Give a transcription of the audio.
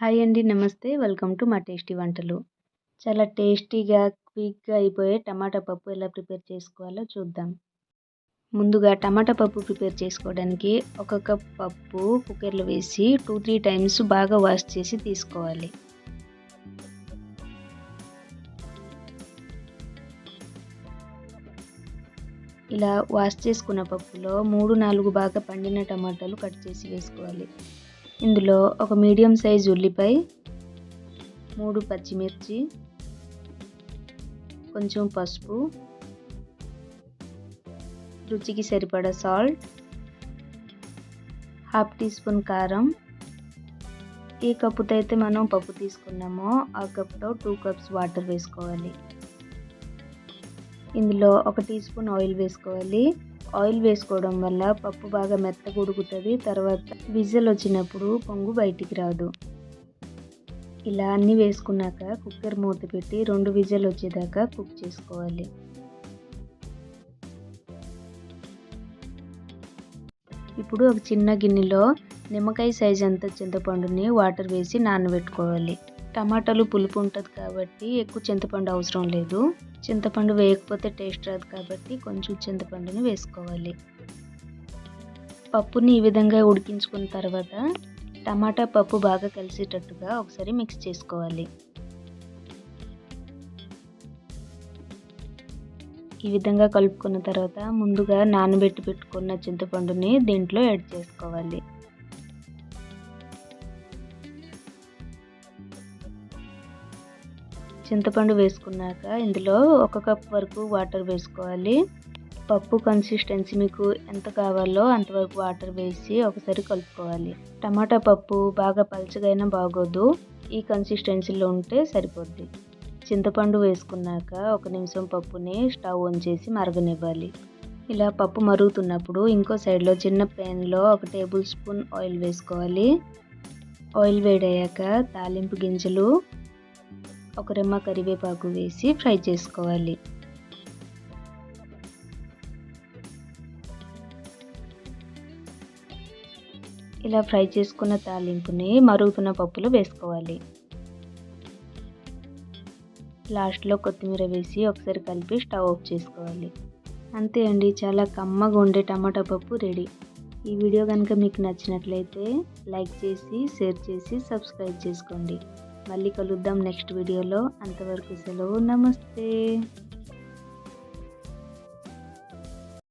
Hi అండి. నమస్తే. Welcome to మా టేస్టీ వంటలు. చాలా టేస్టీగా, క్విక్‌గా అయిపోయే టమాటా పప్పు ఎలా ప్రిపేర్ చేసుకోవాలో చూద్దాం. ముందుగా టమాటా పప్పు ప్రిపేర్ చేసుకోవడానికి ఒక కప్ పప్పు కుక్కర్‌లో వేసి 2-3 టైమ్స్ బాగా వాష్ చేసి తీసుకోవాలి. ఇలా వాష్ చేసుకున్న పప్పులో 3-4 బాగా పండిన టమాటాలు కట్ చేసి వేసుకోవాలి. ఇందులో ఒక మీడియం సైజ్ ఉల్లిపాయ, 3 పచ్చిమిర్చి, కొంచెం పసుపు, రుచికి సరిపడా సాల్ట్, హాఫ్ టీ స్పూన్ కారం. ఏ కప్పుతో అయితే మనం పప్పు తీసుకున్నామో ఆ కప్తో 2 కప్స్ వాటర్ వేసుకోవాలి. ఇందులో ఒక టీ స్పూన్ ఆయిల్ వేసుకోవాలి. ఆయిల్ వేసుకోవడం వల్ల పప్పు బాగా మెత్తగా ఉడుకుతుంది. తర్వాత విజిల్ వచ్చినప్పుడు పొంగు బయటికి రాదు. ఇలా అన్నీ వేసుకున్నాక కుక్కర్ మూత పెట్టి 2 విజిల్ వచ్చేదాకా కుక్ చేసుకోవాలి. ఇప్పుడు ఒక చిన్న గిన్నెలో నిమ్మకాయ సైజ్ అంత చింతపండుని వాటర్ వేసి నానబెట్టుకోవాలి. టమాటాలు పులుపు ఉంటుంది కాబట్టి ఎక్కువ చింతపండు అవసరం లేదు. చింతపండు వేయకపోతే టేస్ట్ రాదు కాబట్టి కొంచెం చింతపండుని వేసుకోవాలి. పప్పుని ఈ విధంగా ఉడికించుకున్న తర్వాత టమాటా పప్పు బాగా కలిసేటట్టుగా ఒకసారి మిక్స్ చేసుకోవాలి. ఈ విధంగా కలుపుకున్న తర్వాత ముందుగా నానబెట్టి పెట్టుకున్న చింతపండుని దీంట్లో యాడ్ చేసుకోవాలి. చింతపండు వేసుకున్నాక ఇందులో 1 కప్ వరకు వాటర్ వేసుకోవాలి. పప్పు కన్సిస్టెన్సీ మీకు ఎంత కావాలో అంతవరకు వాటర్ వేసి ఒకసారి కలుపుకోవాలి. టమాటా పప్పు బాగా పలచగా అయినా బాగోదు. ఈ కన్సిస్టెన్సీలో ఉంటే సరిపోద్ది. చింతపండు వేసుకున్నాక 1 నిమిషం పప్పుని స్టవ్ ఆన్ చేసి మరగనివ్వాలి. ఇలా పప్పు మరుగుతున్నప్పుడు ఇంకో సైడ్లో చిన్న ప్యాన్లో 1 టేబుల్ స్పూన్ ఆయిల్ వేసుకోవాలి. ఆయిల్ వేడయ్యాక తాలింపు గింజలు, 1 రెమ్మ కరివేపాకు వేసి ఫ్రై చేసుకోవాలి. ఇలా ఫ్రై చేసుకున్న తాలింపుని మరుగుతున్న పప్పులో వేసుకోవాలి. లాస్ట్లో కొత్తిమీర వేసి ఒకసారి కలిపి స్టవ్ ఆఫ్ చేసుకోవాలి. అంతే అండి, చాలా కమ్మగా ఉండే టమాటా పప్పు రెడీ. ఈ వీడియో కనుక మీకు నచ్చినట్లయితే లైక్ చేసి, షేర్ చేసి, సబ్స్క్రైబ్ చేసుకోండి. మళ్ళీ కలుద్దాం నెక్స్ట్ వీడియోలో. అంతవరకు సెలవు. నమస్తే.